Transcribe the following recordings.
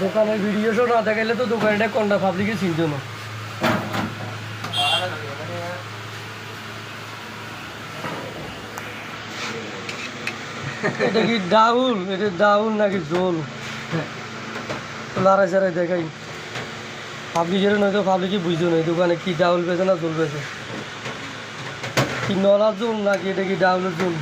দোকানের video show না দেখাইলে তো দোকানটা কোনটা পাবলিকে চিনত না। এটা কি ডাউল? এটা ডাউল নাকি জোল? লড়াই চারাই দেখাই পাবলিকের নয়তো পাবলিকে বুঝতো না দোকানে কি ডাউল বেছে না জোল বেছে, কি নলা জোল নাকি এটা কি ডাউলের জোল।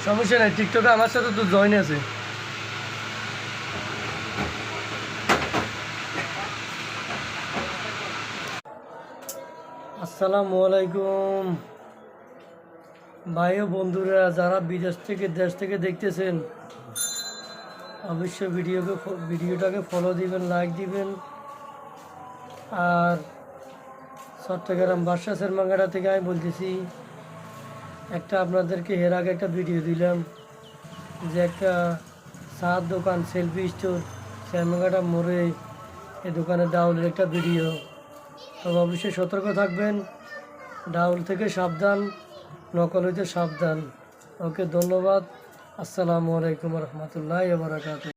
সমস্যা নাই, টিকটকে আমার সাথে তো জয়েন আছে। আসসালামু আলাইকুম ভাই ও বন্ধুরা, যারা বিদেশ থেকে দেশ থেকে দেখতেছেন অবশ্যই ভিডিওটাকে ফলো দিবেন, লাইক দিবেন। আর চট্টগ্রাম বাদশা সেরমাঙ্গাটা থেকে আমি বলতেছি, একটা আপনাদেরকে এর আগে একটা ভিডিও দিলাম যে একটা চার দোকান সেলফি স্টোর সেরমাঙ্গাটা মোড়ে, এই দোকানে ডাউলের একটা ভিডিও। তবে অবশ্যই সতর্ক থাকবেন, ডাউল থেকে সাবধান, নকল হইতে সাবধান। ওকে, ধন্যবাদ। আসসালামু আলাইকুম রহমতুল্লাহি ওয়া বারাকাতুহু।